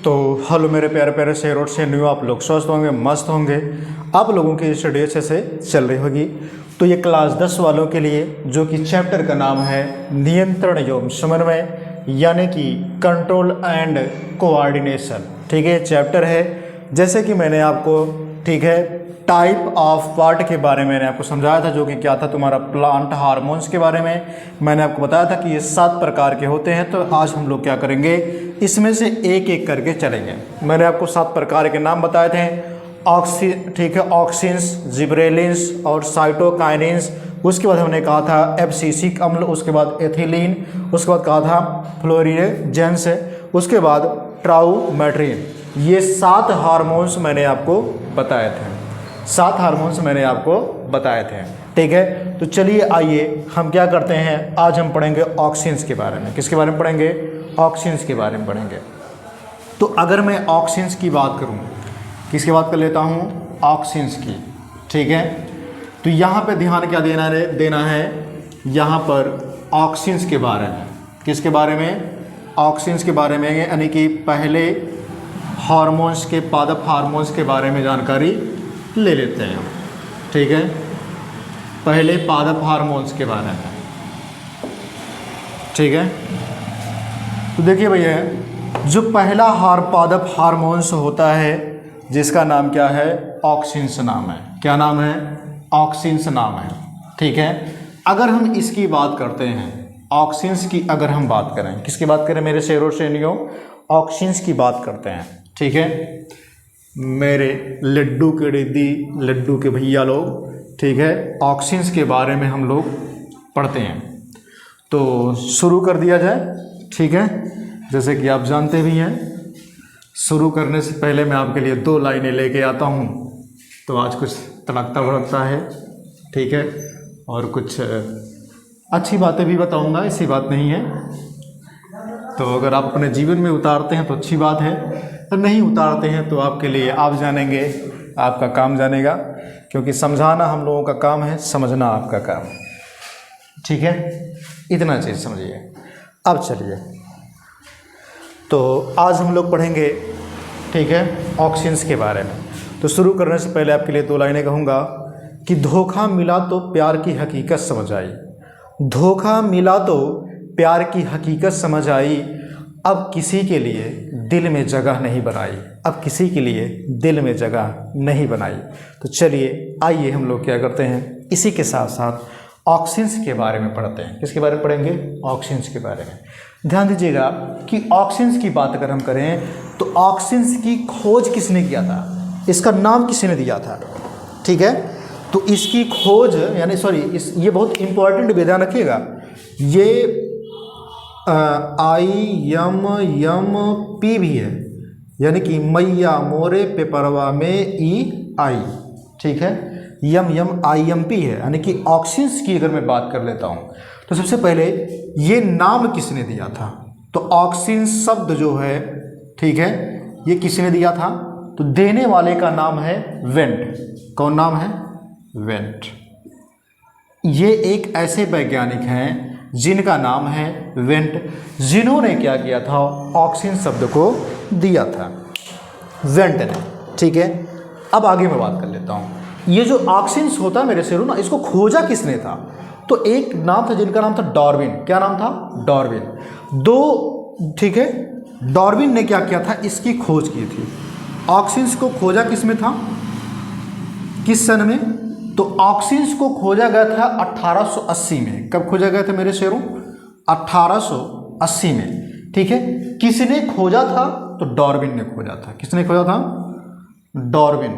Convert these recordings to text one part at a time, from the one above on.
तो हेलो मेरे प्यारे प्यारे शेर और शेर न्यू, आप लोग स्वस्थ होंगे, मस्त होंगे। आप लोगों की स्टडी अच्छे से चल रही होगी। तो ये क्लास 10 वालों के लिए जो कि चैप्टर का नाम है नियंत्रण एवं समन्वय, यानी कि कंट्रोल एंड कोऑर्डिनेशन। ठीक है, चैप्टर है। जैसे कि मैंने आपको ठीक है टाइप ऑफ पार्ट के बारे में मैंने आपको समझाया था, जो कि क्या था तुम्हारा प्लांट हार्मोन्स के बारे में मैंने आपको बताया था कि ये 7 प्रकार के होते हैं। तो आज हम लोग क्या करेंगे, इसमें से एक एक करके चलेंगे। मैंने आपको 7 प्रकार के नाम बताए थे, ठीक है, ऑक्सिन्स, जिब्रेलिन्स और साइटोकाइनिन्स। उसके बाद हमने कहा था एब्सिसिक अम्ल, उसके बाद एथिलीन, उसके बाद कहा था फ्लोरिजेंस, उसके बाद ट्राउमेट्रिन। ये 7 हार्मोन्स मैंने आपको बताए थे, 7 हार्मोन्स मैंने आपको बताए थे। ठीक है, तो चलिए आइए हम क्या करते हैं, आज हम पढ़ेंगे ऑक्सिन्स के बारे में। किसके बारे में पढ़ेंगे? ऑक्सिन्स के बारे में पढ़ेंगे। तो अगर मैं ऑक्सिन्स की बात करूं, किसकी बात कर लेता हूं? ऑक्सिन्स की। ठीक है, तो यहाँ पे ध्यान क्या देना है यहाँ पर ऑक्सिन्स के बारे में। किसके बारे में? ऑक्सिन्स के बारे में, यानी कि पहले हार्मोन्स के, पादप हार्मोन्स के बारे में जानकारी ले लेते हैं। ठीक है, पहले पादप हार्मोन्स के बारे में। ठीक है, तो देखिए भैया, जो पहला पादप हार्मोन्स होता है जिसका नाम क्या है? ऑक्सिन्स नाम है। क्या नाम है? ऑक्सिन्स नाम है। ठीक है, अगर हम इसकी बात करते हैं, ऑक्सिन्स की अगर हम बात करें, किसकी बात करें मेरे शेरों श्रेणियों? ऑक्सिन्स की बात करते हैं। ठीक है, मेरे लड्डू के दीदी, लड्डू के भैया लोग, ठीक है, ऑक्सिन्स के बारे में हम लोग पढ़ते हैं। तो शुरू कर दिया जाए। ठीक है, जैसे कि आप जानते भी हैं, शुरू करने से पहले मैं आपके लिए 2 लाइनें लेके आता हूँ। तो आज कुछ तड़कता भड़कता है, ठीक है, और कुछ अच्छी बातें भी बताऊँगा, ऐसी बात नहीं है। तो अगर आप अपने जीवन में उतारते हैं तो अच्छी बात है, तो नहीं उतारते हैं तो आपके लिए आप जानेंगे, आपका काम जानेगा, क्योंकि समझाना हम लोगों का काम है, समझना आपका काम है। ठीक है, इतना चीज़ समझिए। अब चलिए, तो आज हम लोग पढ़ेंगे, ठीक है, ऑक्सिन्स के बारे में। तो शुरू करने से पहले आपके लिए 2 लाइनें कहूँगा कि धोखा मिला तो प्यार की हकीकत समझ आई। धोखा मिला तो प्यार की हकीकत समझ आई, अब किसी के लिए दिल में जगह नहीं बनाई। अब किसी के लिए दिल में जगह नहीं बनाई। तो चलिए आइए हम लोग क्या करते हैं, इसी के साथ साथ ऑक्सिन्स के बारे में पढ़ते हैं। किसके बारे में पढ़ेंगे? ऑक्सिन्स के बारे में। ध्यान दीजिएगा कि ऑक्सिन्स की बात अगर हम करें तो ऑक्सिन्स की खोज किसने किया था? इसका नाम किसने दिया था? ठीक है, तो इसकी खोज यानी ये बहुत इंपॉर्टेंट विधान रखिएगा, ये IMP भी है, यानी कि मैया मोरे पेपरवा में EI। ठीक है, IMP है, यानी कि ऑक्सिन्स की अगर मैं बात कर लेता हूँ तो सबसे पहले ये नाम किसने दिया था? तो ऑक्सिन शब्द जो है, ठीक है, ये किसने दिया था? तो देने वाले का नाम है वेंट। कौन नाम है? वेंट। ये एक ऐसे वैज्ञानिक हैं जिनका नाम है वेंट, जिन्होंने क्या किया था? ऑक्सिन शब्द को दिया था, वेंट ने। ठीक है, अब आगे मैं बात कर लेता हूँ। ये जो ऑक्सिन्स होता है मेरे शेरों ना, इसको खोजा किसने था? तो एक नाम था जिनका नाम था डार्विन। क्या नाम था? डार्विन। ठीक है, डार्विन ने क्या किया था? इसकी खोज की थी। ऑक्सिन्स को खोजा किस में था? किस सन में? तो ऑक्सिन्स को खोजा गया था 1880 में। कब खोजा गया था मेरे शेरों? 1880 में। ठीक है, किसने खोजा था? तो डार्विन ने खोजा था। किसने खोजा था? डार्विन।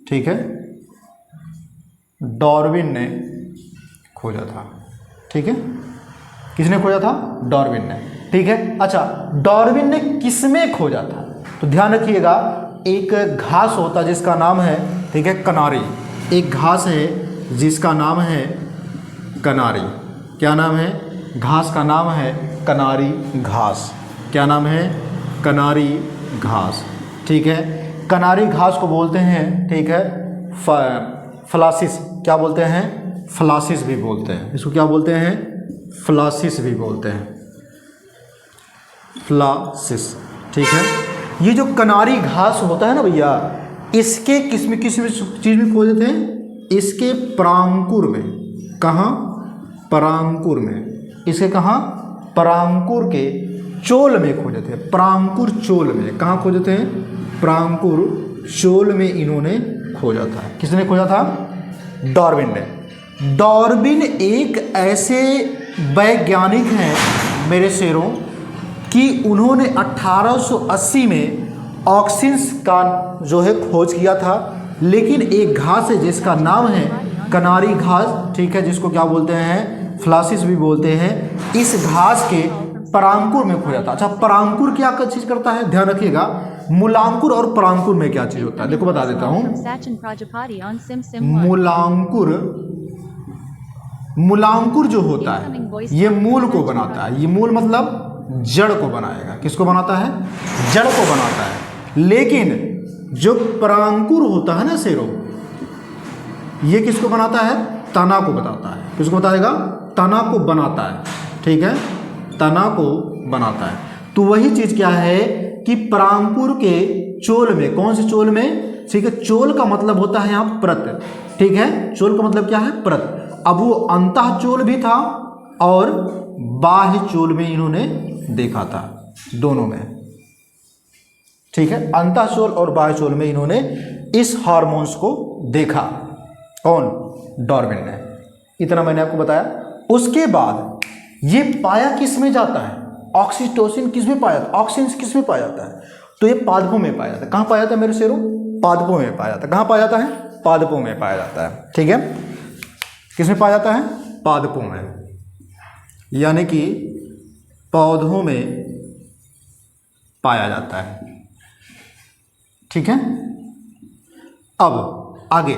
ठीक है, डार्विन ने खोजा था। ठीक है, किसने खोजा था? डार्विन ने। ठीक है, अच्छा, डार्विन ने किसमें खोजा था? तो ध्यान रखिएगा, एक घास होता जिसका नाम है, ठीक है, कनारी। एक घास है जिसका नाम है कनारी। क्या नाम है? घास का नाम है कनारी घास। क्या नाम है? कनारी घास। ठीक है, कनारी घास को बोलते हैं, ठीक है, फ्लासिस। क्या बोलते हैं? फ्लासिस भी बोलते हैं। इसको क्या बोलते हैं? फ्लासिस भी बोलते हैं, फ्लासिस। ठीक है। ये जो कनारी घास होता है ना भैया, इसके किस चीज़ में खोजे थे? इसके परांकुर में। कहाँ? परांकुर में। इसके कहाँ? परांकुर के चोल में खोजे थे। परांकुर चोल में। कहाँ खोजे थे? परांकुर चोल में इन्होंने खोजा था। किसने खोजा था? डार्विन ने। डार्विन एक ऐसे वैज्ञानिक हैं मेरे शेरों कि उन्होंने 1880 में ऑक्सिन्स का जो है खोज किया था। लेकिन एक घास है जिसका नाम है कनारी घास, ठीक है, जिसको क्या बोलते हैं? फ्लासिस भी बोलते हैं। इस घास के परांकुर में खोजा था। अच्छा, परांकुर क्या चीज़ करता है? ध्यान रखिएगा, मूलांकुर और परांकुर में क्या चीज़ होता है? देखो बता देता हूँ। मूलांकुर जो होता है ये मूल को बनाता है। ये मूल मतलब जड़ को बनाएगा। किसको बनाता है? जड़ को बनाता है। लेकिन जो परांकुर होता है ना शेरों, ये किसको बनाता है? तना को बताता है। किसको बताएगा? तना को बनाता है, ठीक है, तना को बनाता है। तो वही चीज क्या है कि परांकुर के चोल में, कौन से चोल में? ठीक है, चोल का मतलब होता है यहाँ प्रत, ठीक है, चोल का मतलब क्या है? प्रत। अब वो अंतः चोल भी था और बाह्य चोल में इन्होंने देखा था, दोनों में, ठीक है, अंतः चोल और बाह्य चोल में इन्होंने इस हार्मोन्स को देखा। कौन? डार्विन ने। इतना मैंने आपको बताया। उसके बाद ये पाया किस में जाता है? ऑक्सीटोसिन किस में पाया जाता है? ऑक्सिन किस में पाया जाता है? तो ये पादपों में पाया जाता है। कहाँ पाया जाता है मेरे शेरों? पादपों में पाया जाता है। कहाँ पाया जाता है? पादपों में पाया जाता है, ठीक है। किस में पाया जाता है? पादपों में, यानी कि पौधों में पाया जाता है, ठीक है। अब आगे,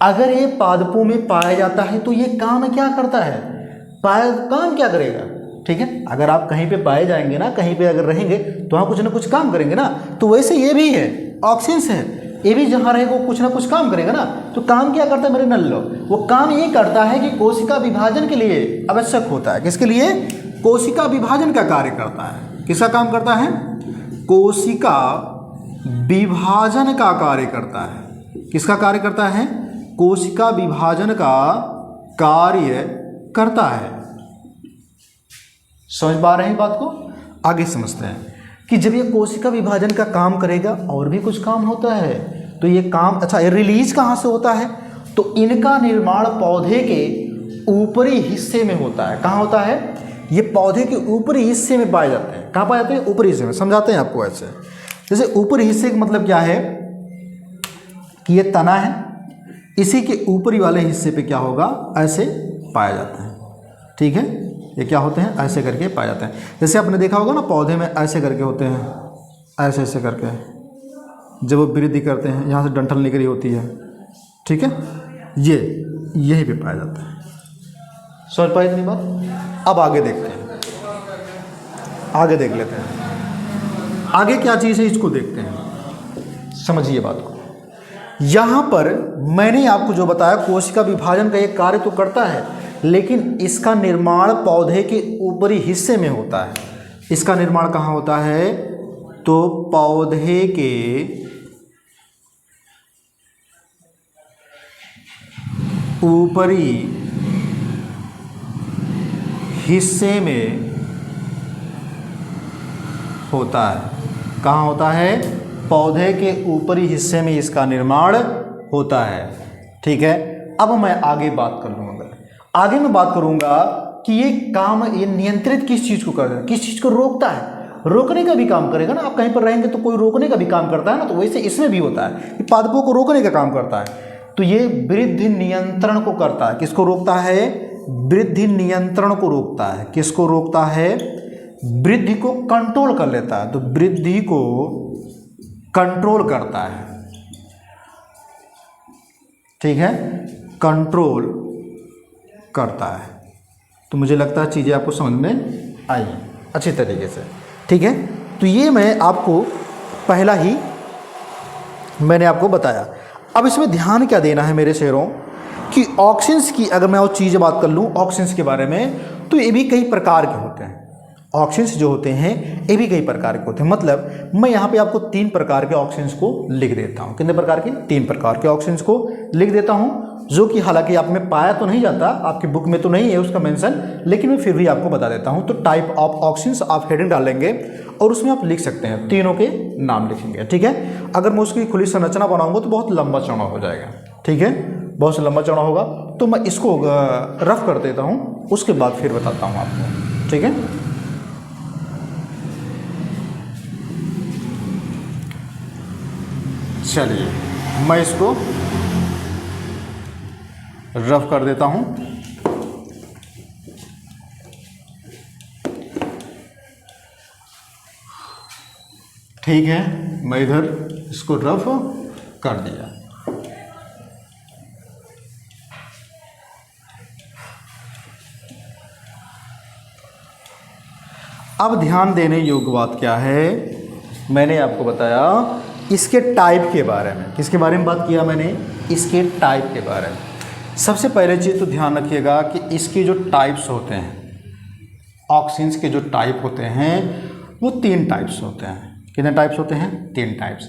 अगर ये पादपों में पाया जाता है तो ये काम क्या करता है? काम क्या करेगा? ठीक है, अगर आप कहीं पे पाए जाएंगे ना, कहीं पे अगर रहेंगे तो वहाँ कुछ ना कुछ काम करेंगे ना। तो वैसे ये भी है, ऑक्सिन्स है, ये भी जहाँ रहेगा वो कुछ ना कुछ काम करेगा ना। तो काम क्या करता है मेरे नल्लो? वो काम ये करता है कि कोशिका विभाजन के लिए आवश्यक होता है। किसके लिए? कोशिका विभाजन का कार्य करता है। किसका काम करता है? कोशिका विभाजन का कार्य करता है। किसका कार्य करता है? कोशिका विभाजन का कार्य करता है। समझ पा रहे हैं बात को? आगे समझते हैं कि जब ये कोशिका विभाजन का काम करेगा और भी कुछ काम होता है। तो ये काम, अच्छा, ये रिलीज कहाँ से होता है? तो इनका निर्माण पौधे के ऊपरी हिस्से में होता है। कहाँ होता है? ये पौधे के ऊपरी हिस्से में पाए जाते हैं। कहाँ पाए जाते हैं? ऊपरी हिस्से में। समझाते हैं आपको ऐसे। जैसे ऊपरी हिस्से का मतलब क्या है कि ये तना है, इसी के ऊपरी वाले हिस्से पे क्या होगा? ऐसे पाया जाता है, ठीक है। ये क्या होते हैं? ऐसे करके पाए जाते हैं। जैसे आपने देखा होगा ना, पौधे में ऐसे करके होते हैं, ऐसे ऐसे करके जब वो वृद्धि करते हैं, यहाँ से डंठल निकली होती है, ठीक है, ये यही पे पाया जाता है। समझ पाए इतनी बात? अब आगे देखते हैं, आगे देख लेते हैं आगे क्या चीज़ है, इसको देखते हैं। समझिए बात को। यहाँ पर मैंने आपको जो बताया, कोशिका विभाजन का एक कार्य तो करता है, लेकिन इसका निर्माण पौधे के ऊपरी हिस्से में होता है। इसका निर्माण कहाँ होता है? तो पौधे के ऊपरी हिस्से में होता है। कहाँ होता है? पौधे के ऊपरी हिस्से में इसका निर्माण होता है, ठीक है। अब मैं आगे बात कर लूँगा। आगे मैं बात करूँगा कि ये काम, ये नियंत्रित किस चीज़ को कर रहा है, किस चीज़ को रोकता है? रोकने का भी काम करेगा ना। आप कहीं पर रहेंगे तो कोई रोकने का भी काम करता है ना। तो वैसे इसमें भी होता है कि पादपों को रोकने का काम करता है। तो ये वृद्धि नियंत्रण को करता है। किसको रोकता है? वृद्धि नियंत्रण को रोकता है। किसको रोकता है? वृद्धि को कंट्रोल कर लेता है। तो वृद्धि को कंट्रोल करता है, ठीक है, कंट्रोल करता है। तो मुझे लगता है चीज़ें आपको समझ में आई अच्छी तरीके से, ठीक है। तो ये मैं आपको पहला ही मैंने आपको बताया। अब इसमें ध्यान क्या देना है मेरे शेरों कि ऑक्सिन्स की, अगर मैं और चीज़ें बात कर लूँ ऑक्सिन्स के बारे में, तो ये भी कई प्रकार के होते हैं। ऑक्सीन्स जो होते हैं ये भी कई प्रकार के होते हैं। मतलब मैं यहाँ पे आपको 3 प्रकार के ऑक्सीन्स को लिख देता हूँ। कितने प्रकार के? 3 प्रकार के ऑक्सीन्स को लिख देता हूँ, जो कि हालांकि आप में पाया तो नहीं जाता, आपकी बुक में तो नहीं है उसका मेंशन, लेकिन मैं फिर भी आपको बता देता हूँ। तो टाइप ऑफ ऑक्सीन्स आप हेडिंग डालेंगे और उसमें आप लिख सकते हैं, तीनों के नाम लिखेंगे, ठीक है। अगर मैं उसकी खुली संरचना बनाऊंगा तो बहुत लंबा चौड़ा हो जाएगा, ठीक है, बहुत लंबा चौड़ा होगा। तो मैं इसको रफ कर देता हूँ, उसके बाद फिर बताता हूँ आपको, ठीक है। चलिए मैं इसको रफ कर देता हूं। ठीक है, मैं इधर इसको रफ कर दिया। अब ध्यान देने योग्य बात क्या है, मैंने आपको बताया इसके टाइप के बारे में। किसके बारे में बात किया मैंने? इसके टाइप के बारे में। सबसे पहले चीज़ तो ध्यान रखिएगा कि इसके जो टाइप्स होते हैं, ऑक्सीन्स के जो टाइप होते हैं वो 3 टाइप्स होते हैं। कितने टाइप्स होते हैं? 3 टाइप्स।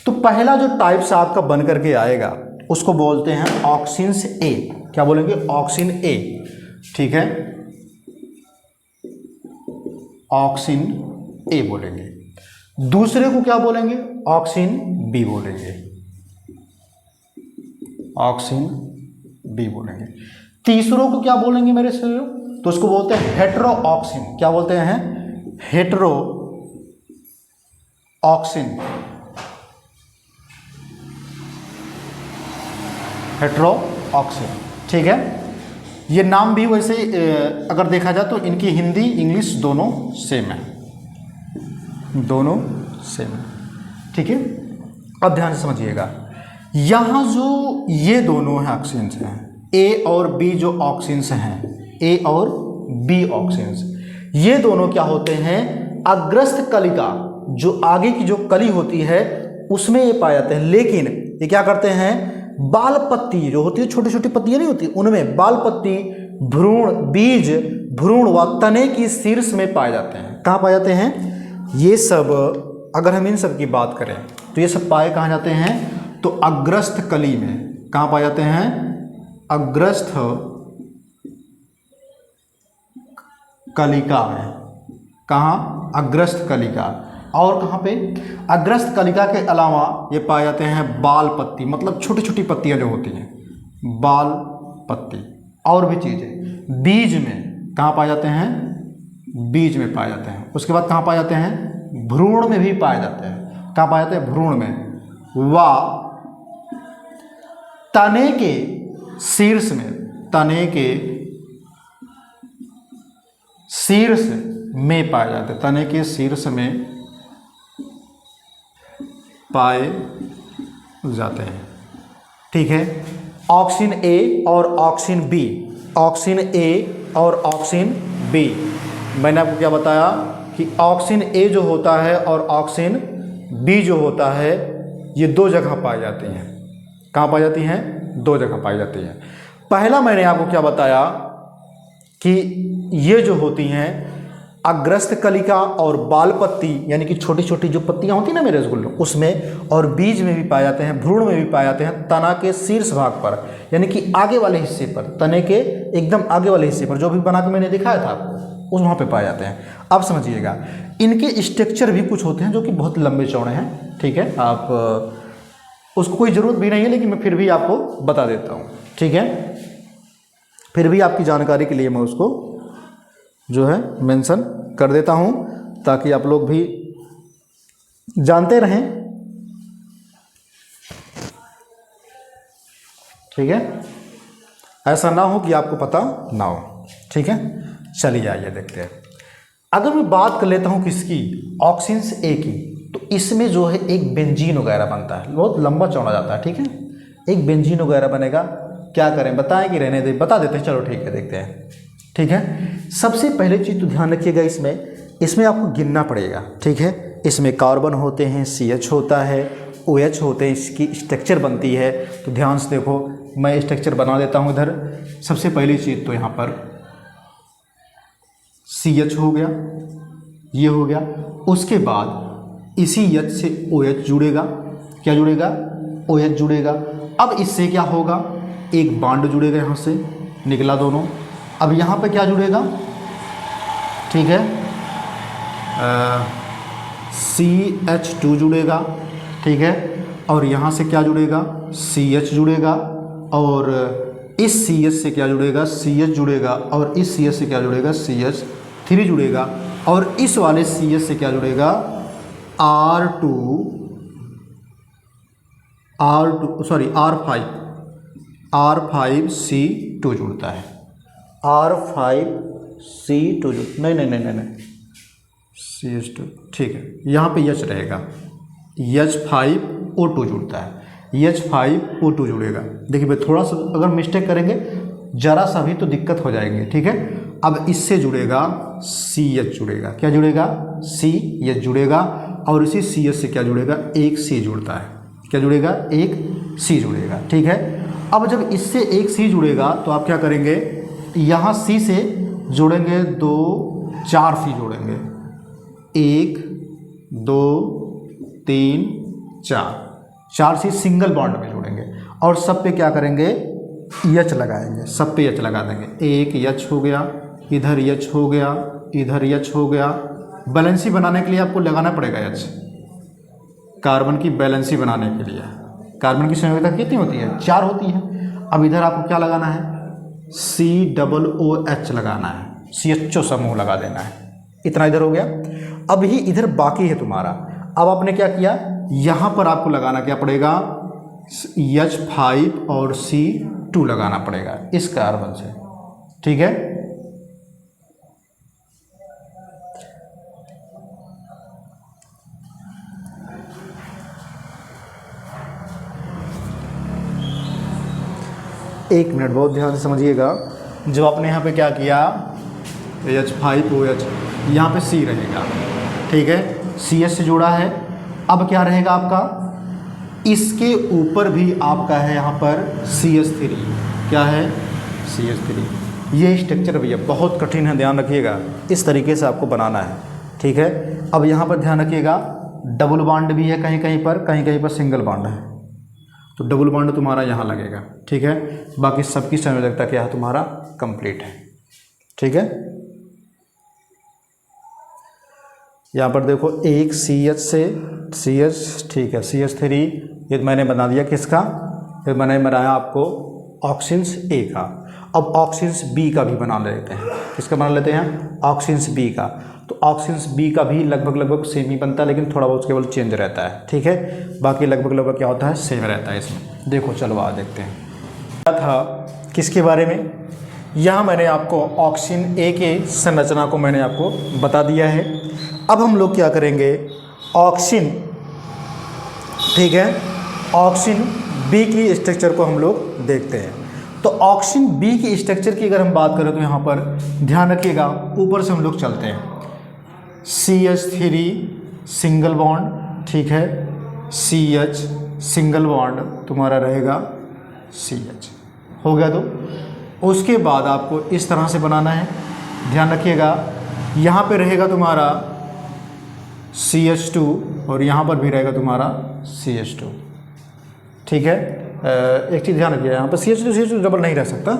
तो पहला जो टाइप्स आपका बन करके आएगा उसको बोलते हैं ऑक्सीन्स ए। क्या बोलेंगे? ऑक्सीन ए, ठीक है, ऑक्सीन ए बोलेंगे। दूसरे को क्या बोलेंगे? ऑक्सीन बी बोलेंगे, ऑक्सीन बी बोलेंगे। तीसरों को क्या बोलेंगे मेरे से? तो उसको बोलते हैं हेटेरो ऑक्सीन। क्या बोलते हैं? हेटेरो ऑक्सीन, हेटेरो ऑक्सीन, ठीक है। ये नाम भी वैसे अगर देखा जाए तो इनकी हिंदी इंग्लिश दोनों सेम है, दोनों सेम है, ठीक है। अब ध्यान से समझिएगा, यहाँ जो ये दोनों हैं ऑक्सीन्स हैं, ए और बी जो ऑक्सीन्स हैं, ए और बी ऑक्सीन्स, ये दोनों क्या होते हैं? अग्रस्त कलिका, जो आगे की जो कली होती है उसमें ये पाए जाते हैं। लेकिन ये क्या करते हैं? बाल पत्ती जो होती है, छोटी छोटी पत्तियां नहीं होती, उनमें बाल पत्ती, भ्रूण, बीज, भ्रूण व तने की शीर्ष में पाए जाते हैं। कहाँ पाए जाते हैं ये सब? अगर हम इन सब की बात करें तो ये सब पाए कहाँ जाते हैं? तो अग्रस्त कली में। कहाँ पाए जाते हैं? अग्रस्त कलिका में। कहाँ? अग्रस्त कलिका। और कहाँ पे? अग्रस्त कलिका के अलावा ये पाए जाते हैं बाल पत्ती, मतलब छोटी छोटी पत्तियां जो होती हैं, बाल पत्ती, और भी चीज़ें। बीज में कहाँ पाए जाते हैं? बीज में पाए जाते हैं। उसके बाद कहाँ पाए जाते हैं? भ्रूण में भी पाए जाते हैं। कहाँ पाए जाते हैं? भ्रूण में। व तने के शीर्ष में, तने के शीर्ष में पाए जाते हैं, तने के शीर्ष में पाए जाते हैं, ठीक है। ऑक्सीन ए और ऑक्सीन बी, ऑक्सीन ए और ऑक्सीन बी। मैंने आपको क्या बताया कि ऑक्सीन ए जो होता है और ऑक्सीन बी जो होता है ये 2 जगह पाई जाती हैं। कहाँ पाई जाती हैं? 2 जगह पाई जाती हैं। पहला मैंने आपको क्या बताया कि ये जो होती हैं अग्रस्त कलिका और बाल पत्ती, यानी कि छोटी छोटी जो पत्तियां होती हैं ना मेरे रसगुल्लों, उसमें, और बीज में भी पाए जाते हैं, भ्रूण में भी पाए जाते हैं, तना के शीर्ष भाग पर, यानी कि आगे वाले हिस्से पर, तने के एकदम आगे वाले हिस्से पर, जो भी बना के मैंने दिखाया था आपको, उस वहाँ पे पाए जाते हैं। अब समझिएगा, इनके स्ट्रक्चर भी कुछ होते हैं जो कि बहुत लंबे चौड़े हैं, ठीक है। आप उसको कोई ज़रूरत भी नहीं है, लेकिन मैं फिर भी आपको बता देता हूँ, ठीक है। फिर भी आपकी जानकारी के लिए मैं उसको जो है मेंशन कर देता हूं, ताकि आप लोग भी जानते रहें, ठीक है। ऐसा ना हो कि आपको पता ना हो, ठीक है। चलिए आइए देखते हैं। अगर मैं बात कर लेता हूं किसकी? ऑक्सीन्स ए की, तो इसमें जो है एक बेंजीन वगैरह बनता है, बहुत लंबा चौड़ा जाता है, ठीक है। एक बेंजीन वगैरह बनेगा। क्या करें, बताएं कि रहने दें? बता देते हैं, चलो ठीक है, देखते हैं, ठीक है। सबसे पहले चीज़ तो ध्यान रखिएगा, इसमें आपको गिनना पड़ेगा, ठीक है। इसमें कार्बन होते हैं, CH होता है, OH होते हैं, इसकी स्ट्रक्चर बनती है। तो ध्यान से देखो, मैं स्ट्रक्चर बना देता हूँ इधर। सबसे पहली चीज़ तो यहाँ पर CH हो गया, ये हो गया। उसके बाद इसी H से OH जुड़ेगा, क्या जुड़ेगा, OH जुड़ेगा। अब इससे क्या होगा, एक बॉन्ड जुड़ेगा, यहाँ से निकला दोनों। अब यहाँ पे क्या जुड़ेगा, ठीक है, CH2 जुड़ेगा, ठीक है, और यहाँ से क्या जुड़ेगा, CH जुड़ेगा, और इस CH से क्या जुड़ेगा, CH जुड़ेगा, और इस CH से क्या जुड़ेगा, CH3 जुड़ेगा, और इस वाले CH से क्या जुड़ेगा, R5C2 जुड़ता है, R5C2 नहीं CH2, ठीक है, यहाँ पे H रहेगा, H5O2 जुड़ता है, H5O2 जुड़ेगा। देखिए भाई थोड़ा सा अगर मिस्टेक करेंगे जरा सा भी तो दिक्कत हो जाएंगे, ठीक है। अब इससे जुड़ेगा CH जुड़ेगा, क्या जुड़ेगा, CH जुड़ेगा, और इसी CH से क्या जुड़ेगा, एक C जुड़ता है, क्या जुड़ेगा, एक C जुड़ेगा, ठीक है। अब जब इससे एक C जुड़ेगा तो आप क्या करेंगे, यहाँ C से जोड़ेंगे 4 C जोड़ेंगे, 1 2 3 4 C सिंगल बॉन्ड में जोड़ेंगे, और सब पे क्या करेंगे, H लगाएंगे, सब पे H लगा देंगे। एक H हो गया, इधर H हो गया, इधर H हो गया। बैलेंसी बनाने के लिए आपको लगाना पड़ेगा H, कार्बन की बैलेंसी बनाने के लिए। कार्बन की संयोजकता कितनी होती है, 4 होती है। अब इधर आपको क्या लगाना है, COOH लगाना है, CHO समूह लगा देना है। इतना इधर हो गया। अब ही इधर बाकी है तुम्हारा। अब आपने क्या किया, यहाँ पर आपको लगाना क्या पड़ेगा, H5 और C2 लगाना पड़ेगा इस कार्बन से, ठीक है। एक मिनट बहुत ध्यान से समझिएगा। जो आपने यहाँ पे क्या किया, H5OH, यहाँ पे C रहेगा, ठीक है, CH से जुड़ा है। अब क्या रहेगा आपका, इसके ऊपर भी आपका है यहाँ पर CH3, क्या है, CH3। ये स्ट्रक्चर भैया बहुत कठिन है, ध्यान रखिएगा, इस तरीके से आपको बनाना है, ठीक है। अब यहाँ पर ध्यान रखिएगा, डबल बॉन्ड भी है कहीं कहीं पर सिंगल बॉन्ड है, तो डबल बॉन्ड तुम्हारा यहाँ लगेगा, ठीक है। बाकी सबकी संयोजकता क्या है, तुम्हारा कंप्लीट है, ठीक है। यहाँ पर देखो एक CH से CH, ठीक है, CH3 ये मैंने बना दिया किसका, फिर मैंने बनाया आपको ऑक्सिन्स A का। अब ऑक्सिन्स B का भी बना लेते हैं, किसका बना लेते हैं, ऑक्सिन्स B का। तो ऑक्सिन्स B का भी लगभग सेम ही बनता है, लेकिन थोड़ा बहुत केवल चेंज रहता है, ठीक है। बाकी लगभग क्या होता है, सेम रहता है इसमें। देखो चलो आ देखते हैं क्या था, किसके बारे में। यहाँ मैंने आपको ऑक्सिन A के संरचना को मैंने आपको बता दिया है। अब हम लोग क्या करेंगे, ऑक्सिन, ठीक है, ऑक्सिन B की स्ट्रक्चर को हम लोग देखते हैं। तो ऑक्सिन B की स्ट्रक्चर की अगर हम बात करें तो यहाँ पर ध्यान रखिएगा, ऊपर से हम लोग चलते हैं, CH3 सिंगल बॉन्ड, ठीक है, CH सिंगल बॉन्ड तुम्हारा रहेगा CH, हो गया। तो उसके बाद आपको इस तरह से बनाना है, ध्यान रखिएगा, यहाँ पे रहेगा तुम्हारा CH2 और यहाँ पर भी रहेगा तुम्हारा CH2, ठीक है। एक चीज़ ध्यान रखिए, यहाँ पर CH2 डबल नहीं रह सकता,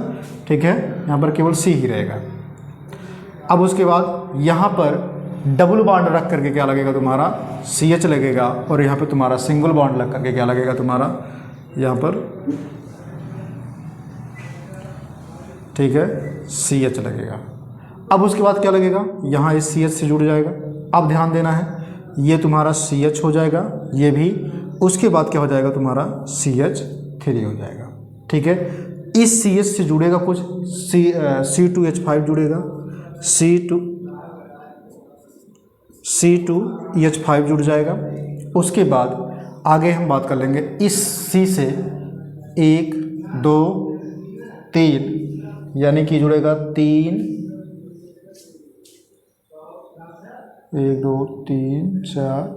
ठीक है, यहाँ पर केवल C ही रहेगा। अब उसके बाद यहाँ पर डबल बॉन्ड रख करके क्या लगेगा तुम्हारा, CH लगेगा, और यहाँ पे तुम्हारा सिंगल बॉन्ड लग करके क्या लगेगा तुम्हारा, यहाँ पर, ठीक है, CH लगेगा। अब उसके बाद क्या लगेगा, यहाँ इस CH से जुड़ जाएगा। अब ध्यान देना है, ये तुम्हारा CH हो जाएगा, ये भी। उसके बाद क्या हो जाएगा तुम्हारा CH3 हो जाएगा, ठीक है। इस CH से जुड़ेगा कुछ C2H5 जुड़ेगा, C2H5 जुड़ जाएगा। उसके बाद आगे हम बात कर लेंगे इस C से 1 2 3, यानी कि जुड़ेगा 3, 1 2 3 4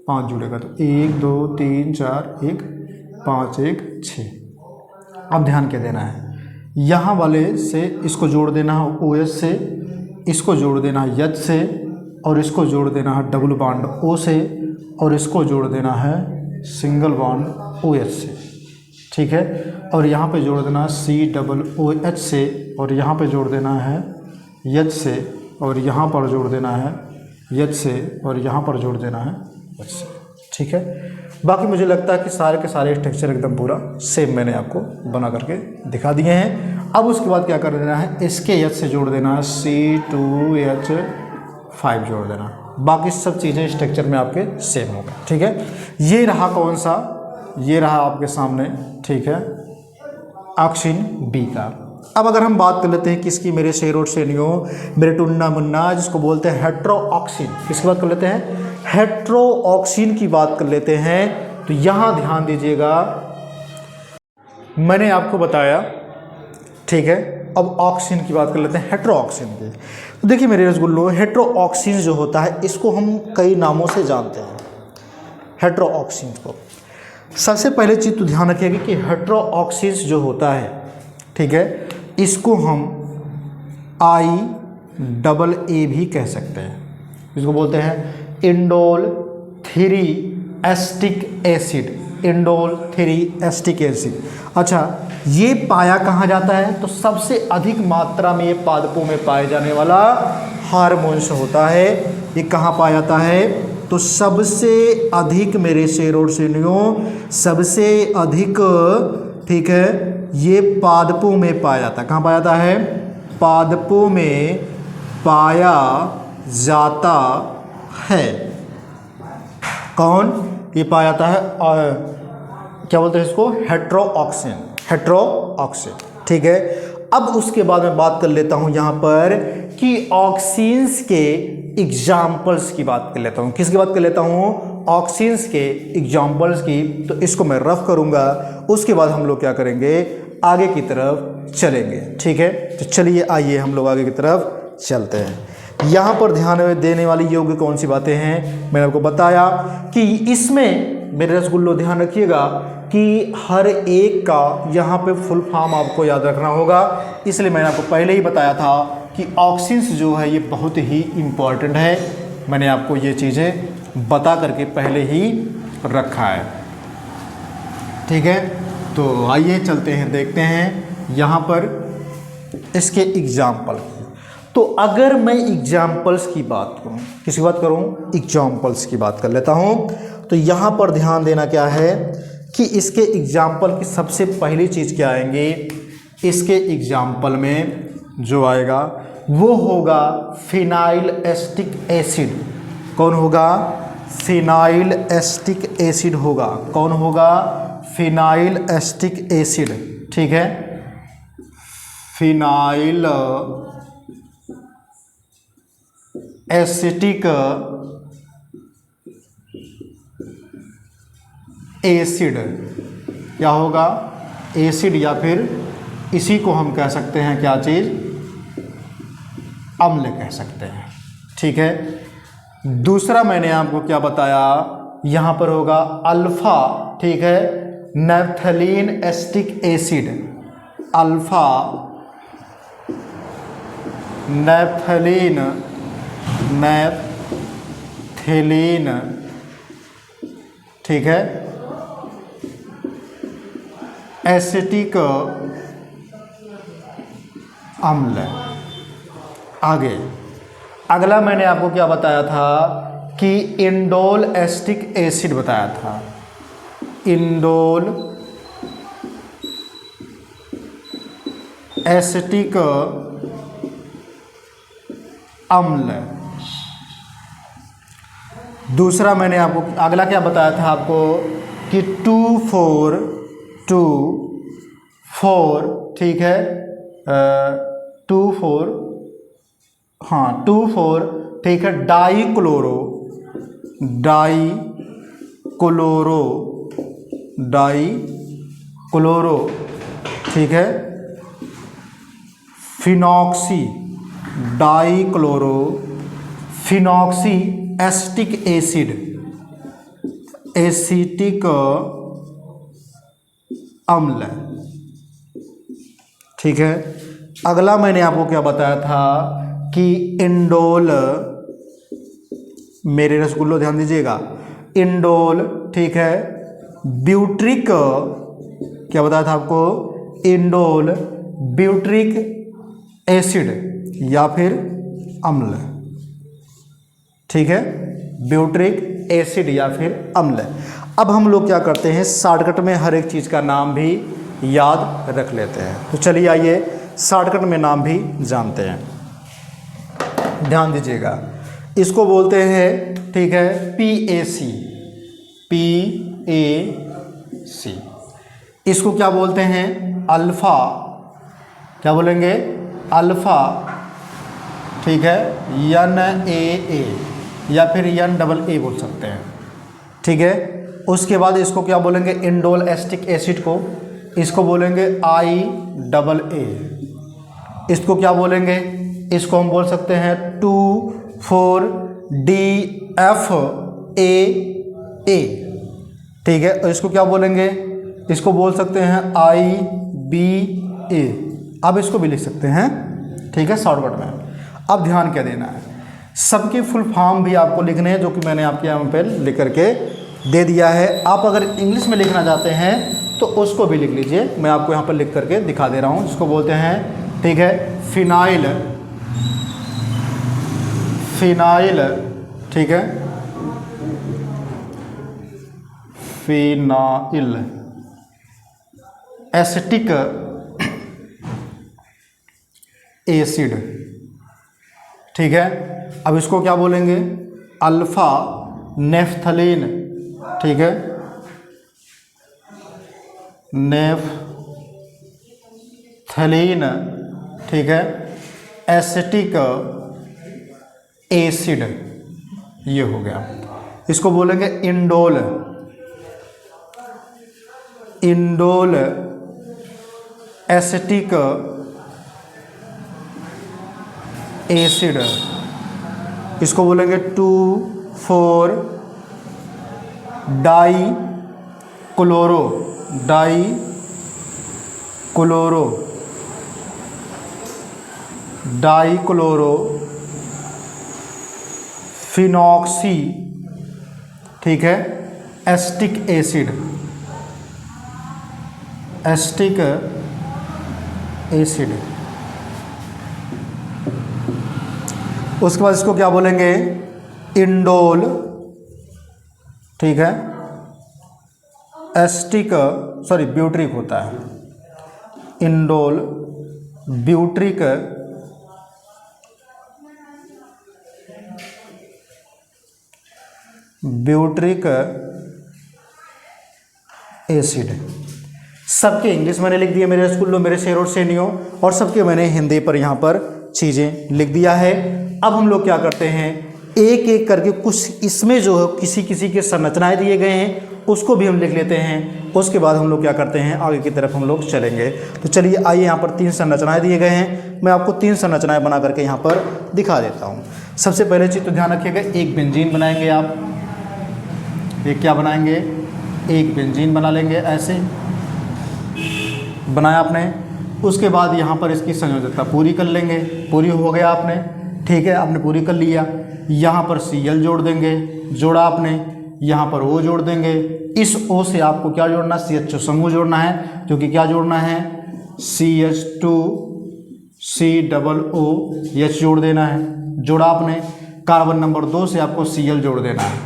5 जुड़ेगा, तो 1 2 3 4 1 5 1 6। अब ध्यान क्या देना है, यहाँ वाले से इसको जोड़ देना है OH से, इसको जोड़ देना है H से, और इसको जोड़ देना है डबल बॉन्ड O से, और इसको जोड़ देना है सिंगल बॉन्ड OH से, ठीक है। और यहाँ पे जोड़ देना COOH से, और यहाँ पे जोड़ देना है H से, और यहाँ पर जोड़ देना है H से, और यहाँ पर जोड़ देना है H से, ठीक है। बाकी मुझे लगता है कि सारे के सारे स्ट्रक्चर एकदम पूरा सेम मैंने आपको बना करके दिखा दिए हैं। अब उसके बाद क्या कर देना है, इसके H से जोड़ देना है C2H5 जोड़ देना, बाकी सब चीज़ें स्ट्रक्चर में आपके सेम होगा, ठीक है। ये रहा कौन सा, ये रहा आपके सामने, ठीक है, ऑक्सीन बी का। अब अगर हम बात कर लेते हैं किसकी, मेरे शेर और शेरनियों, मेरे टुन्ना मुन्ना, जिसको बोलते हैं हेट्रोऑक्सीन, किसकी बात कर लेते हैं, हेट्रोऑक्सीन की बात कर लेते हैं। तो यहाँ ध्यान दीजिएगा, मैंने आपको बताया, ठीक है। अब ऑक्सीन की बात कर लेते हैं, हेट्रोऑक्सीन की। तो देखिए मेरे रसगुल्लो, हेट्रोऑक्सीन जो होता है इसको हम कई नामों से जानते हैं। हेट्रोऑक्सीन को सबसे पहले चीज़ तो ध्यान रखिएगा कि हेट्रोऑक्सीन जो होता है, ठीक है, इसको हम IAA भी कह सकते हैं। इसको बोलते हैं indole 3 acetic acid, indole 3 acetic acid. अच्छा, ये पाया कहाँ जाता है, तो सबसे अधिक मात्रा में ये पादपों में पाए जाने वाला हार्मोन्स होता है। ये कहाँ पाया जाता है, तो सबसे अधिक मेरे शेर और शेरनियों, सबसे अधिक, ठीक है, ये पादपों में पाया जाता है। कहाँ पाया जाता है, पादपों में पाया जाता है। कौन, ये पाया जाता है, क्या बोलते हैं इसको, हेट्रोऑक्सीन, हेट्रोऑक्सीन, ठीक है। अब उसके बाद मैं बात कर लेता हूँ यहाँ पर कि ऑक्सीन्स के एग्जाम्पल्स की बात कर लेता हूँ। किसकी बात कर लेता हूँ, ऑक्सीन्स के एग्जाम्पल्स की। तो इसको मैं रफ करूँगा, उसके बाद हम लोग क्या करेंगे, आगे की तरफ चलेंगे, ठीक है। तो चलिए आइए हम लोग आगे की तरफ चलते हैं। यहाँ पर ध्यान देने वाली योग्य कौन सी बातें हैं, मैंने आपको बताया कि इसमें मेरे रसगुल्लो ध्यान रखिएगा कि हर एक का यहाँ पे फुल फॉर्म आपको याद रखना होगा। इसलिए मैंने आपको पहले ही बताया था कि ऑक्सीन्स जो है ये बहुत ही इम्पॉर्टेंट है। मैंने आपको ये चीज़ें बता करके पहले ही रखा है, ठीक है। तो आइए चलते हैं, देखते हैं यहाँ पर इसके एग्जाम्पल। तो अगर मैं एग्जाम्पल्स की बात करूँ, किसकी बात करूँ, एग्जाम्पल्स की बात कर लेता हूँ। तो यहाँ पर ध्यान देना क्या है कि इसके एग्जाम्पल की सबसे पहली चीज़ क्या आएंगी, इसके एग्जाम्पल में जो आएगा वो होगा फिनाइल एस्टिक एसिड। कौन होगा, फिनाइल एस्टिक एसिड होगा। कौन होगा, फिनाइल एस्टिक एसिड, ठीक है। फिनाइल एसिटिक एसिड क्या होगा, एसिड, या फिर इसी को हम कह सकते हैं क्या चीज़, अम्ल कह सकते हैं, ठीक है। दूसरा मैंने आपको क्या बताया, यहाँ पर होगा अल्फा, ठीक है, naphthalene acetic acid, alpha naphthalene, naphthalene, ठीक है, एसिटिक अम्ल। आगे अगला मैंने आपको क्या बताया था कि इंडोल एस्टिक एसिड बताया था, इंडोल एसिटिक अम्ल। दूसरा मैंने आपको अगला क्या बताया था आपको कि 2,4, ठीक है, 2,4, हाँ 2,4, ठीक है, डाईक्लोरो, ठीक है, phenoxy, dichloro phenoxy acetic acid, acetic अम्ल, ठीक है। अगला मैंने आपको क्या बताया था कि इंडोल मेरे रसगुल्लो ध्यान दीजिएगा, इंडोल, ठीक है, ब्यूट्रिक, क्या बताया था आपको, इंडोल ब्यूट्रिक एसिड या फिर अम्ल, ठीक है, ब्यूट्रिक एसिड या फिर अम्ल। अब हम लोग क्या करते हैं, शॉर्टकट में हर एक चीज़ का नाम भी याद रख लेते हैं। तो चलिए आइए शॉर्टकट में नाम भी जानते हैं। ध्यान दीजिएगा, इसको बोलते हैं, ठीक है, PAC, PAC। इसको क्या बोलते हैं, अल्फ़ा, क्या बोलेंगे, अल्फ़ा, ठीक है, NAA या फिर NAA बोल सकते हैं, ठीक है। उसके बाद इसको क्या बोलेंगे, इंडोल एस्टिक एसिड को, इसको बोलेंगे IAA। इसको क्या बोलेंगे, इसको हम बोल सकते हैं 2,4-DFAA, ठीक है। और इसको क्या बोलेंगे, इसको बोल सकते हैं IBA। अब इसको भी लिख सकते हैं, ठीक है, शॉर्टकट में। अब ध्यान क्या देना है, सबके फुल फॉर्म भी आपको लिखने हैं, जो कि मैंने आपके यहाँ पे लिख करके दे दिया है। आप अगर इंग्लिश में लिखना चाहते हैं तो उसको भी लिख लीजिए, मैं आपको यहाँ पर लिख करके दिखा दे रहा हूँ। इसको बोलते हैं, ठीक है, फिनाइल, फिनाइल, ठीक है, फिनाइल एसिटिक एसिड, ठीक है। अब इसको क्या बोलेंगे, अल्फा नेफ्थलीन, ठीक है, नेफ्थलीन, ठीक है, एसिटिक एसिड, ये हो गया। इसको बोलेंगे इंडोल, इंडोल एसिटिक एसिड। इसको बोलेंगे 2,4-डाई क्लोरो फिनॉक्सी, ठीक है, एस्टिक एसिड, एस्टिक एसिड। उसके बाद इसको क्या बोलेंगे, इंडोल, ठीक है, एस्टिक, सॉरी ब्यूट्रिक होता है, इंडोल ब्यूट्रिक एसिड। सबके इंग्लिश मैंने लिख दिए मेरे स्कूलों, मेरे शेर और सेनियों, और सबके मैंने हिंदी पर यहाँ पर चीज़ें लिख दिया है। अब हम लोग क्या करते हैं, एक एक करके कुछ इसमें जो है किसी किसी के संरचनाएं दिए गए हैं उसको भी हम लिख लेते हैं। उसके बाद हम लोग क्या करते हैं, आगे की तरफ हम लोग चलेंगे। तो चलिए आइए, यहाँ पर 3 संरचनाएं दिए गए हैं, मैं आपको 3 संरचनाएं बना करके यहाँ पर दिखा देता हूँ। सबसे पहले चीज़ तो ध्यान रखिएगा, एक बेंजीन बनाएंगे आप, एक क्या बनाएंगे, एक बेंजीन बना लेंगे, ऐसे बनाया आपने। उसके बाद यहाँ पर इसकी संयोजकता पूरी कर लेंगे, पूरी हो गया आपने, ठीक है, आपने पूरी कर लिया। यहाँ पर Cl जोड़ देंगे, जोड़ा आपने, यहाँ पर O जोड़ देंगे। इस O से आपको क्या जोड़ना, CH2 समूह जोड़ना है, जो कि क्या जोड़ना है, CH2COOH जोड़ देना है, जोड़ा आपने। कार्बन नंबर 2 से आपको Cl जोड़ देना है,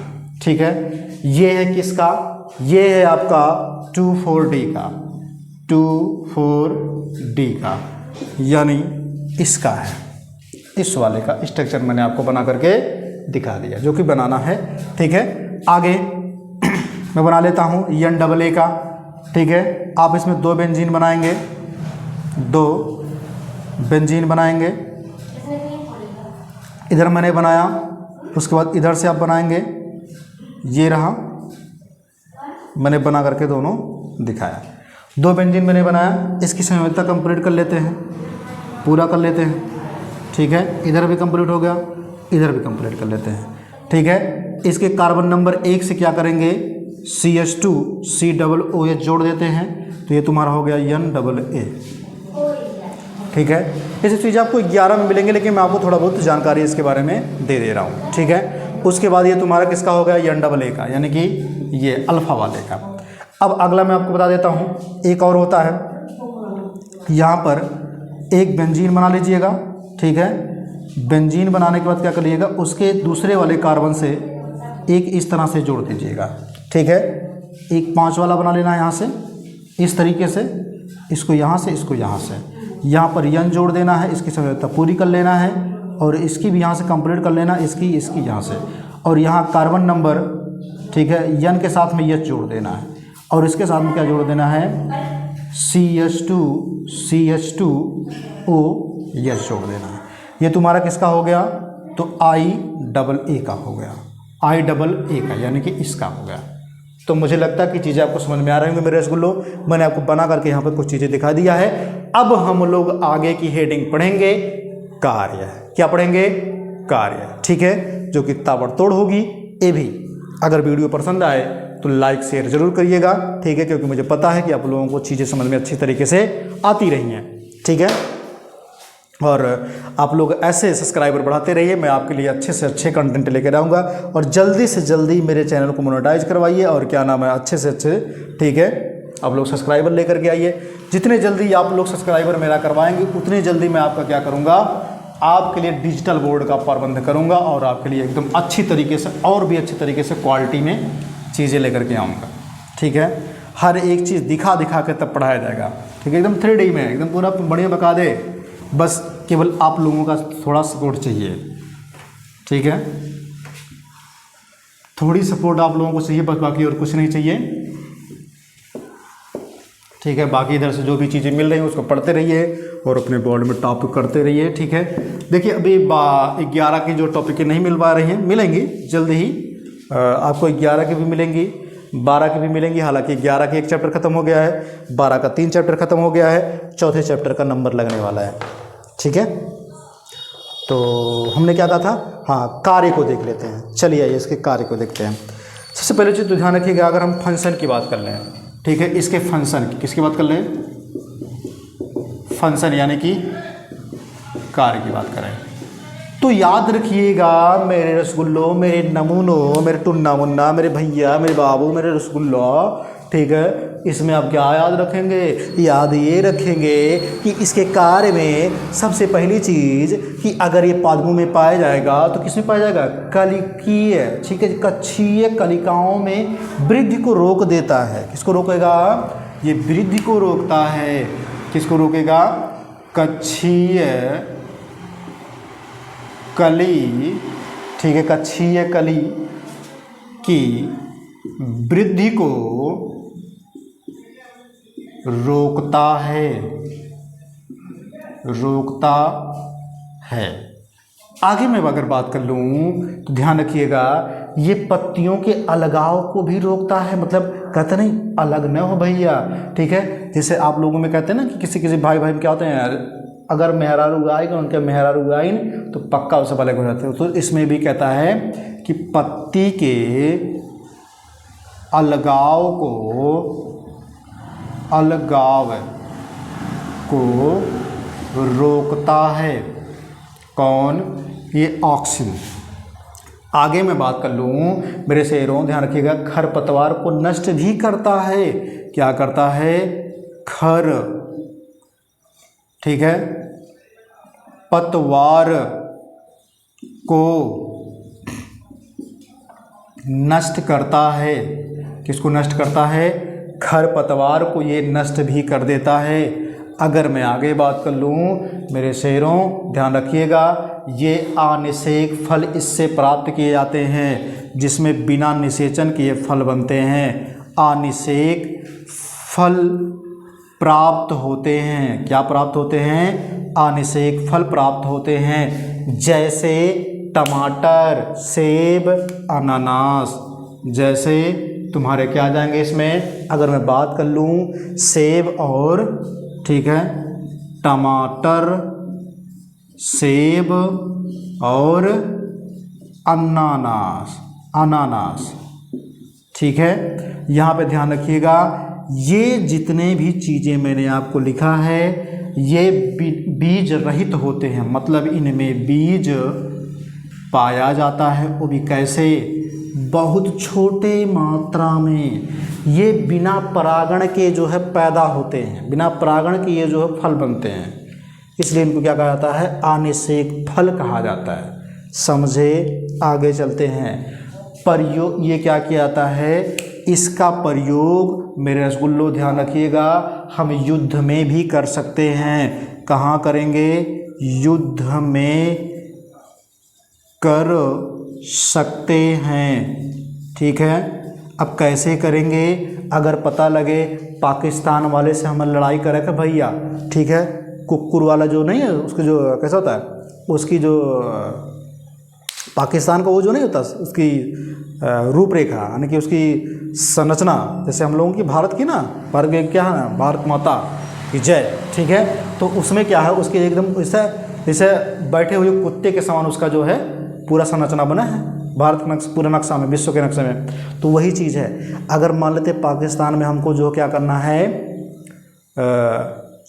ठीक है। ये है किसका, ये है आपका 2,4-D का, 2,4-D का, यानी इसका है, इस वाले का स्ट्रक्चर मैंने आपको बना करके दिखा दिया, जो कि बनाना है, ठीक है। आगे मैं बना लेता हूँ NAA का, ठीक है। आप इसमें 2 बेंजीन बनाएंगे, 2 बेंजीन बनाएंगे, इधर मैंने बनाया, उसके बाद इधर से आप बनाएंगे, ये रहा, मैंने बना करके दोनों दिखाया। 2 बेंजीन मैंने बनाया, इसकी संयोजकता कंप्लीट कर लेते हैं, पूरा कर लेते हैं, ठीक है। इधर भी कंप्लीट हो गया, इधर भी कंप्लीट कर लेते हैं, ठीक है। इसके कार्बन नंबर 1 से क्या करेंगे, CH2COOH जोड़ देते हैं, तो ये तुम्हारा हो गया NAA, ठीक है। ये सब चीज़ें आपको 11 में मिलेंगे, लेकिन मैं आपको थोड़ा बहुत जानकारी इसके बारे में दे रहा हूँ, ठीक है। उसके बाद ये तुम्हारा किसका हो गया, एन डबल ए का, यानी कि ये अल्फा वाले का। अब अगला मैं आपको बता देता हूँ, एक और होता है, यहाँ पर एक बेंजीन बना लीजिएगा, ठीक है। बेंजीन बनाने के बाद क्या करिएगा, उसके दूसरे वाले कार्बन से एक इस तरह से जोड़ दीजिएगा, ठीक है। एक 5 वाला बना लेना है यहाँ से, इस तरीके से, इसको यहाँ से, इसको यहाँ से, यहाँ पर यन जोड़ देना है, इसकी समझौता पूरी कर लेना है, और इसकी भी यहाँ से कंप्लीट कर लेना, इसकी यहाँ से, और यहाँ कार्बन नंबर, ठीक है, यन के साथ में यच जोड़ देना है, और इसके साथ में क्या जोड़ देना है, CH2O यच जोड़ देना है। ये तुम्हारा किसका हो गया, तो IA का हो गया, IA का, यानी कि इसका हो गया। तो मुझे लगता है कि चीज़ें आपको समझ में आ रही होंगी मेरे रसगुल्लो। मैंने आपको बना करके यहाँ पर कुछ चीज़ें दिखा दिया है। अब हम लोग आगे की हेडिंग पढ़ेंगे कार्य। क्या पढ़ेंगे, कार्य, ठीक है, जो कि ताबड़तोड़ होगी। ये भी अगर वीडियो पसंद आए तो लाइक शेयर जरूर करिएगा, ठीक है, क्योंकि मुझे पता है कि आप लोगों को चीज़ें समझ में अच्छी तरीके से आती रही हैं, ठीक है। और आप लोग ऐसे सब्सक्राइबर बढ़ाते रहिए, मैं आपके लिए अच्छे से अच्छे कंटेंट लेकर आऊँगा। और जल्दी से जल्दी मेरे चैनल को मोनेटाइज करवाइए, और क्या नाम है, अच्छे से अच्छे, ठीक है, आप लोग सब्सक्राइबर लेकर के आइए। जितने जल्दी आप लोग सब्सक्राइबर मेरा करवाएंगे, उतनी जल्दी मैं आपका क्या करूँगा, आपके लिए डिजिटल बोर्ड का प्रबंध करूँगा, और आपके लिए एकदम अच्छी तरीके से, और भी अच्छी तरीके से क्वालिटी में चीज़ें लेकर के आऊँगा, ठीक है। हर एक चीज़ दिखा के तब पढ़ाया जाएगा, ठीक है, एकदम 3D में, एकदम पूरा बढ़िया बता दे। बस केवल आप लोगों का थोड़ा सपोर्ट चाहिए, ठीक है, थोड़ी सपोर्ट आप लोगों को चाहिए, बस, बाकी और कुछ नहीं चाहिए, ठीक है। बाकी इधर से जो भी चीज़ें मिल रही हैं उसको पढ़ते रहिए और अपने बोर्ड में टॉप करते रहिए, ठीक है। देखिए अभी 11 की जो टॉपिकें नहीं मिल पा रही हैं, मिलेंगी जल्द ही, आपको 11 की भी मिलेंगी, 12 की भी मिलेंगी। हालांकि 11 की 1 चैप्टर खत्म हो गया है, 12 का 3 चैप्टर खत्म हो गया है, चौथे चैप्टर का नंबर लगने वाला है, ठीक है। तो हमने क्या कहा था, हाँ, कार्य को देख लेते हैं। चलिए इसके कार्य को देखते हैं। सबसे पहले चीज़ तो ध्यान रखिएगा, अगर हम फंक्शन की बात कर लें, ठीक है, इसके फंक्शन की, किसकी बात कर लें, फंक्शन यानी कि कार्य की बात करें, तो याद रखिएगा मेरे रसगुल्लो, मेरे नमूनो, मेरे टुन्ना मुन्ना, मेरे भैया, मेरे बाबू, मेरे रसगुल्लो, ठीक है। इसमें आप क्या याद रखेंगे, याद ये रखेंगे कि इसके कार्य में सबसे पहली चीज़ कि अगर ये पादपों में पाया जाएगा तो किसमें पाया जाएगा, कलिकीय, ठीक है, कक्षीय कलिकाओं में वृद्धि को रोक देता है। किसको रोकेगा, ये वृद्धि को रोकता है। किसको रोकेगा, कक्षीय कली, ठीक है, कक्षीय कली की वृद्धि को रोकता है, रोकता है। आगे मैं अगर बात कर लूँ तो ध्यान रखिएगा, ये पत्तियों के अलगाव को भी रोकता है, मतलब कहते नहीं अलग न हो भैया, ठीक है। जैसे आप लोगों में कहते हैं ना कि किसी भाई में क्या होते हैं यार, अगर मेहरारू गायेगा उनके मेहरारू गायन तो पक्का उससे अलग हो जाते हैं। तो इसमें भी कहता है कि पत्ती के अलगाव को रोकता है। कौन, ये ऑक्सिन। आगे मैं बात कर लूँ मेरे शेरों, ध्यान रखिएगा, खरपतवार को नष्ट भी करता है। क्या करता है, खर, ठीक है, पतवार को नष्ट करता है। किसको नष्ट करता है, खरपतवार को ये नष्ट भी कर देता है। अगर मैं आगे बात कर लूँ मेरे शेरों, ध्यान रखिएगा, ये अनिषेक फल इससे प्राप्त किए जाते हैं, जिसमें बिना निषेचन किए फल बनते हैं। अनिषेक फल प्राप्त होते हैं। क्या प्राप्त होते हैं, अनिषेक फल प्राप्त होते हैं, जैसे टमाटर, सेब, अनानास। जैसे तुम्हारे क्या आ जाएंगे इसमें, अगर मैं बात कर लूँ सेब और, ठीक है, टमाटर, सेब और अनानास, ठीक है। यहाँ पे ध्यान रखिएगा, ये जितने भी चीज़ें मैंने आपको लिखा है ये बीज रहित होते हैं, मतलब इनमें बीज पाया जाता है, वो भी कैसे, बहुत छोटे मात्रा में। ये बिना परागण के जो है पैदा होते हैं, बिना परागण के ये जो है फल बनते हैं, इसलिए इनको क्या कहा जाता है, अनिषेक फल कहा जाता है। समझे? आगे चलते हैं। प्रयोग, ये क्या किया जाता है, इसका प्रयोग मेरे रसगुल्लो ध्यान रखिएगा, हम युद्ध में भी कर सकते हैं। कहाँ करेंगे? युद्ध में कर सकते हैं, ठीक है। अब कैसे करेंगे? अगर पता लगे पाकिस्तान वाले से हम लड़ाई करें कि भैया, ठीक है, कुक्कुर वाला जो नहीं है, उसके जो कैसा होता है, उसकी जो पाकिस्तान का वो जो नहीं होता, उसकी रूपरेखा यानी कि उसकी संरचना, जैसे हम लोगों की भारत की ना, भारत की क्या है ना, भारत माता की जय, ठीक है। तो उसमें क्या है, उसके एकदम जैसे बैठे हुए कुत्ते के समान उसका जो है पूरा संरचना बना है भारत के पूरे नक्शा में, विश्व के नक्शे में। तो वही चीज़ है, अगर मान लेते पाकिस्तान में हमको जो क्या करना है,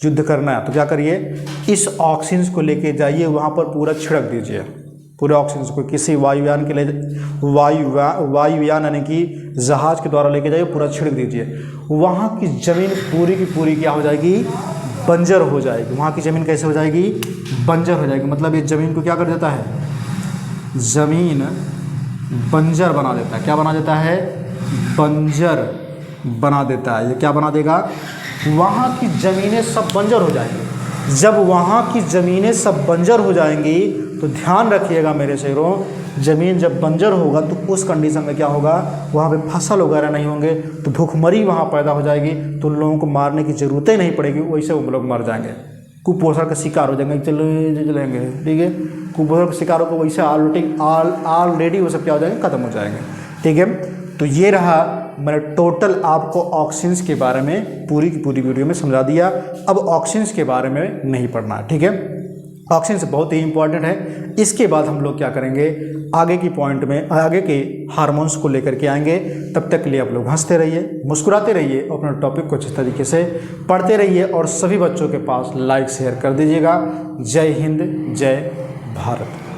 युद्ध करना है, तो क्या करिए, इस ऑक्सीजन को लेके जाइए, वहाँ पर पूरा छिड़क दीजिए, पूरे ऑक्सीजन को किसी वायुयान के लिए, वायुयान यानी कि जहाज के द्वारा लेके जाइए, पूरा छिड़क दीजिए। वहाँ की ज़मीन पूरी की पूरी क्या हो जाएगी, बंजर हो जाएगी। वहाँ की ज़मीन कैसे हो जाएगी, बंजर हो जाएगी। मतलब ये ज़मीन को क्या कर देता है, ज़मीन बंजर बना देता है। क्या बना देता है, बंजर बना देता है। ये क्या बना देगा, वहाँ की ज़मीनें सब बंजर हो जाएंगी। जब वहाँ की ज़मीनें सब बंजर हो जाएंगी तो ध्यान रखिएगा मेरे शेरों, ज़मीन जब बंजर होगा तो उस कंडीशन में क्या होगा, वहाँ पे फसल वगैरह नहीं होंगे, तो भूखमरी वहाँ पैदा हो जाएगी। तो उन लोगों को मारने की ज़रूरत ही नहीं पड़ेगी, वैसे वो लोग मर जाएंगे, कुपोषण का शिकार हो जाएंगे, चलेंगे, ठीक है। कुपोषण के शिकारों को वैसे ऑलरेडी वो सब क्या हो जाएंगे, ख़त्म हो जाएंगे, ठीक है। तो ये रहा, मैंने टोटल आपको ऑक्सीजन के बारे में पूरी की पूरी वीडियो में समझा दिया। अब ऑक्सीजन के बारे में नहीं पढ़ना है, ठीक है। ऑक्सीजन बहुत ही इंपॉर्टेंट है। इसके बाद हम लोग क्या करेंगे, आगे की पॉइंट में आगे के हार्मोन्स को लेकर के आएंगे। तब तक के लिए आप लोग हंसते रहिए, मुस्कुराते रहिए, अपने टॉपिक को अच्छे तरीके से पढ़ते रहिए और सभी बच्चों के पास लाइक शेयर कर दीजिएगा। जय हिंद, जय भारत।